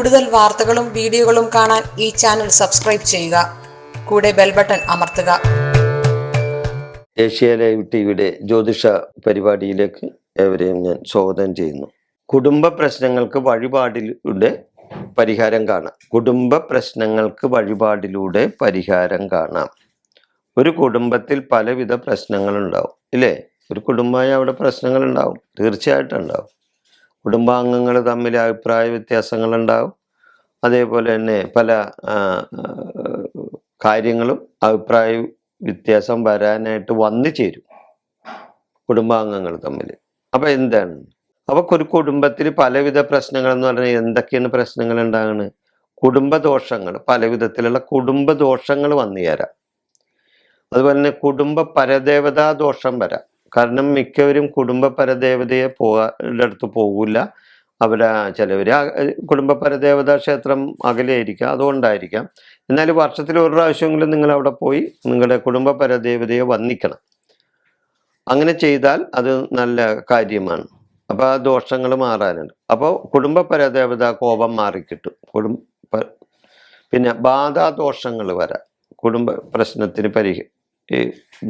കൂടുതൽ വാർത്തകളും വീഡിയോകളും കാണാൻ ഈ ചാനൽ സബ്സ്ക്രൈബ് ചെയ്യുക. കൂടെ ബെൽ ബട്ടൺ അമർത്തുക. ഏഷ്യ ലൈവ് ടിവിയുടെ ജ്യോതിഷ പരിപാടിയിലേക്ക് ഏവരെയും ഞാൻ സ്വാഗതം ചെയ്യുന്നു. കുടുംബ പ്രശ്നങ്ങൾക്ക് വഴിപാടിലൂടെ പരിഹാരം കാണാം. കുടുംബ പ്രശ്നങ്ങൾക്ക് വഴിപാടിലൂടെ പരിഹാരം കാണാം. ഒരു കുടുംബത്തിൽ പലവിധ പ്രശ്നങ്ങളുണ്ടാവും, ഇല്ലേ? ഒരു കുടുംബമായി അവിടെ പ്രശ്നങ്ങളുണ്ടാവും, തീർച്ചയായിട്ടും ഉണ്ടാവും. കുടുംബാംഗങ്ങൾ തമ്മിൽ അഭിപ്രായ വ്യത്യാസങ്ങളുണ്ടാവും. അതേപോലെ തന്നെ പല കാര്യങ്ങളും അഭിപ്രായ വ്യത്യാസം വരാനായിട്ട് വന്നു ചേരും കുടുംബാംഗങ്ങൾ തമ്മിൽ. അപ്പം എന്താണ്? അപ്പോൾ ഒരു കുടുംബത്തിൽ പലവിധ പ്രശ്നങ്ങൾ എന്ന് പറഞ്ഞാൽ എന്തൊക്കെയാണ് പ്രശ്നങ്ങൾ ഉണ്ടാകുന്നത്? കുടുംബദോഷങ്ങൾ, പലവിധത്തിലുള്ള കുടുംബദോഷങ്ങൾ വന്നു ചേരാം. അതുപോലെ തന്നെ കുടുംബ പരദേവതാ ദോഷം വരാം. കാരണം മിക്കവരും കുടുംബ പരദേവതയെ അടുത്ത് പോകില്ല. ചിലവർ കുടുംബ പരദേവതാ ക്ഷേത്രം അകലെയായിരിക്കാം, അതുകൊണ്ടായിരിക്കാം. എന്നാൽ വർഷത്തിൽ ഒരു പ്രാവശ്യമെങ്കിലും നിങ്ങൾ അവിടെ പോയി നിങ്ങളുടെ കുടുംബ പരദേവതയെ വന്ദിക്കണം. അങ്ങനെ ചെയ്താൽ അത് നല്ല കാര്യമാണ്. അപ്പോൾ ആ ദോഷങ്ങൾ മാറാനുണ്ട്. അപ്പോൾ കുടുംബ പരദേവത കോപം മാറിക്കിട്ടും. പിന്നെ ബാധാദോഷങ്ങൾ വരാം. കുടുംബ പ്രശ്നത്തിന്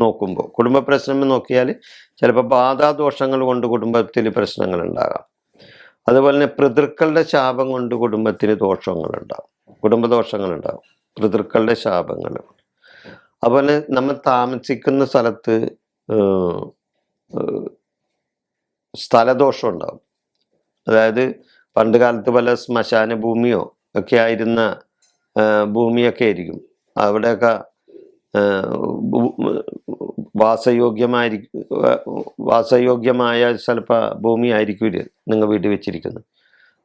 നോക്കുമ്പോൾ കുടുംബ പ്രശ്നം നോക്കിയാൽ ചിലപ്പോൾ ബാധാദോഷങ്ങൾ കൊണ്ട് കുടുംബത്തിൽ പ്രശ്നങ്ങൾ ഉണ്ടാകാം. അതുപോലെ തന്നെ പിതൃക്കളുടെ ശാപം കൊണ്ട് കുടുംബത്തിന് ദോഷങ്ങളുണ്ടാകും, കുടുംബദോഷങ്ങളുണ്ടാകും, പിതൃക്കളുടെ ശാപങ്ങൾ. അതുപോലെ നമ്മൾ താമസിക്കുന്ന സ്ഥലത്ത് സ്ഥലദോഷം ഉണ്ടാകും. അതായത് പണ്ട് കാലത്ത് പല ശ്മശാന ഭൂമിയോ ഒക്കെ ആയിരുന്ന ഭൂമിയൊക്കെ ആയിരിക്കും. അവിടെയൊക്കെ വാസയോഗ്യമായ ചിലപ്പോൾ ഭൂമി ആയിരിക്കില്ല നിങ്ങൾ വീട്ടിൽ വെച്ചിരിക്കുന്നത്.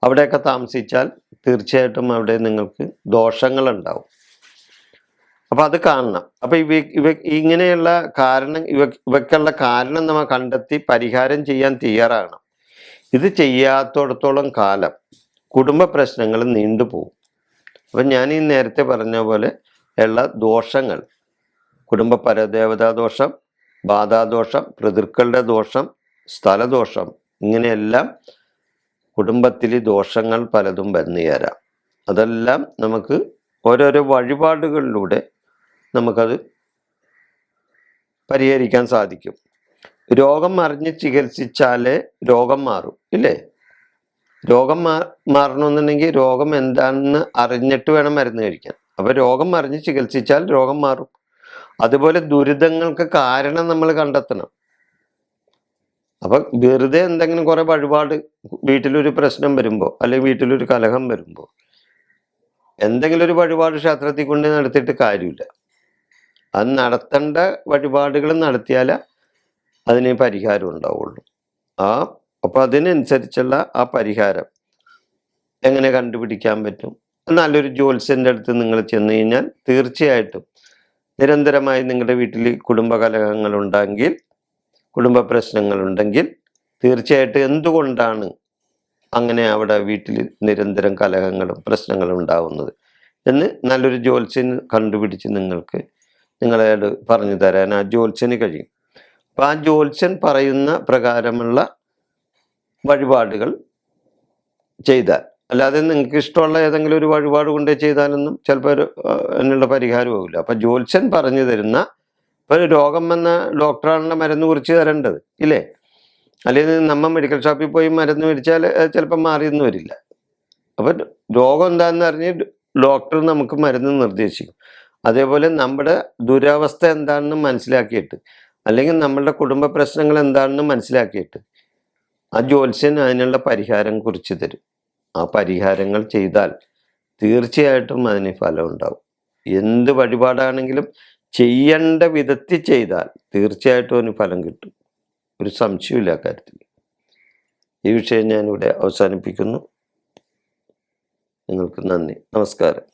അവിടെയൊക്കെ താമസിച്ചാൽ തീർച്ചയായിട്ടും അവിടെ നിങ്ങൾക്ക് ദോഷങ്ങളുണ്ടാവും. അപ്പം അത് കാണണം. അപ്പം ഇങ്ങനെയുള്ള ഇവയ്ക്കുള്ള കാരണം നമ്മൾ കണ്ടെത്തി പരിഹാരം ചെയ്യാൻ തയ്യാറാകണം. ഇത് ചെയ്യാത്തിടത്തോളം കാലം കുടുംബ പ്രശ്നങ്ങൾ നീണ്ടുപോകും. അപ്പം ഞാൻ ഈ നേരത്തെ പറഞ്ഞ പോലെ ഉള്ള ദോഷങ്ങൾ, കുടുംബ പരദേവതാ ദോഷം, ബാധാദോഷം, പിതൃക്കളുടെ ദോഷം, സ്ഥലദോഷം, ഇങ്ങനെയെല്ലാം കുടുംബത്തിൽ ദോഷങ്ങൾ പലതും വന്നു ചേരാം. അതെല്ലാം നമുക്ക് ഓരോരോ വഴിപാടുകളിലൂടെ നമുക്കത് പരിഹരിക്കാൻ സാധിക്കും. രോഗം അറിഞ്ഞ് ചികിത്സിച്ചാലേ രോഗം മാറും, ഇല്ലേ? രോഗം മാറണമെന്നുണ്ടെങ്കിൽ രോഗം എന്താണെന്ന് അറിഞ്ഞിട്ട് വേണം മരുന്ന് കഴിക്കാൻ. അപ്പോൾ രോഗം അറിഞ്ഞ് ചികിത്സിച്ചാൽ രോഗം മാറും. അതുപോലെ ദുരിതങ്ങൾക്ക് കാരണം നമ്മൾ കണ്ടെത്തണം. അപ്പം വെറുതെ എന്തെങ്കിലും കുറെ വഴിപാട്, വീട്ടിലൊരു പ്രശ്നം വരുമ്പോൾ അല്ലെങ്കിൽ വീട്ടിലൊരു കലഹം വരുമ്പോൾ എന്തെങ്കിലും ഒരു വഴിപാട് ക്ഷേത്രത്തിൽ കൊണ്ട് നടത്തിയിട്ട് കാര്യമില്ല. അത് നടത്തേണ്ട വഴിപാടുകൾ നടത്തിയാൽ അതിന് പരിഹാരം ഉണ്ടാവുള്ളൂ. അപ്പം അതിനനുസരിച്ചുള്ള ആ പരിഹാരം എങ്ങനെ കണ്ടുപിടിക്കാൻ പറ്റും? നല്ലൊരു ജ്യോത്സ്യൻ്റെ അടുത്ത് നിങ്ങൾ ചെന്ന് കഴിഞ്ഞാൽ തീർച്ചയായിട്ടും നിരന്തരമായി നിങ്ങളുടെ വീട്ടിൽ കുടുംബകലഹങ്ങളുണ്ടെങ്കിൽ, കുടുംബ പ്രശ്നങ്ങളുണ്ടെങ്കിൽ തീർച്ചയായിട്ടും എന്തുകൊണ്ടാണ് അങ്ങനെ അവിടെ വീട്ടിൽ നിരന്തരം കലഹങ്ങളും പ്രശ്നങ്ങളും ഉണ്ടാവുന്നത് എന്ന് നല്ലൊരു ജ്യോത്സ്യന് കണ്ടുപിടിച്ച് നിങ്ങളോട് പറഞ്ഞു തരാൻ ആ ജ്യോത്സ്യന് കഴിയും. അപ്പം ആ ജ്യോത്സ്യൻ പറയുന്ന പ്രകാരമുള്ള വഴിപാടുകൾ ചെയ്താൽ, അല്ലാതെ നിങ്ങൾക്ക് ഇഷ്ടമുള്ള ഏതെങ്കിലും ഒരു വഴിപാട് കൊണ്ടേ ചെയ്താലൊന്നും ചിലപ്പോൾ അതിനുള്ള പരിഹാരമാവില്ല. അപ്പം ജ്യോത്സ്യൻ പറഞ്ഞു തരുന്ന, ഇപ്പോൾ രോഗം വന്ന ഡോക്ടറാണല്ലോ മരുന്ന് കുറിച്ച് തരേണ്ടത്, ഇല്ലേ? അല്ലെങ്കിൽ നമ്മൾ മെഡിക്കൽ ഷോപ്പിൽ പോയി മരുന്ന് മേടിച്ചാൽ ചിലപ്പോൾ മാറിയൊന്നും വരില്ല. അപ്പം രോഗം എന്താണെന്ന് അറിഞ്ഞ് ഡോക്ടർ നമുക്ക് മരുന്ന് നിർദ്ദേശിക്കും. അതേപോലെ നമ്മുടെ ദുരവസ്ഥ എന്താണെന്ന് മനസ്സിലാക്കിയിട്ട്, അല്ലെങ്കിൽ നമ്മളുടെ കുടുംബ പ്രശ്നങ്ങൾ എന്താണെന്ന് മനസ്സിലാക്കിയിട്ട് ആ ജ്യോത്സ്യൻ അതിനുള്ള പരിഹാരം കുറിച്ച് തരും. ആ പരിഹാരങ്ങൾ ചെയ്താൽ തീർച്ചയായിട്ടും അതിന് ഫലം ഉണ്ടാവും. എന്ത് വഴിപാടാണെങ്കിലും ചെയ്യേണ്ട വിധത്തിൽ ചെയ്താൽ തീർച്ചയായിട്ടും അതിന് ഫലം കിട്ടും. ഒരു സംശയമില്ല കാര്യത്തിൽ. ഈ വിഷയം ഞാനിവിടെ അവസാനിപ്പിക്കുന്നു. നിങ്ങൾക്ക് നന്ദി, നമസ്കാരം.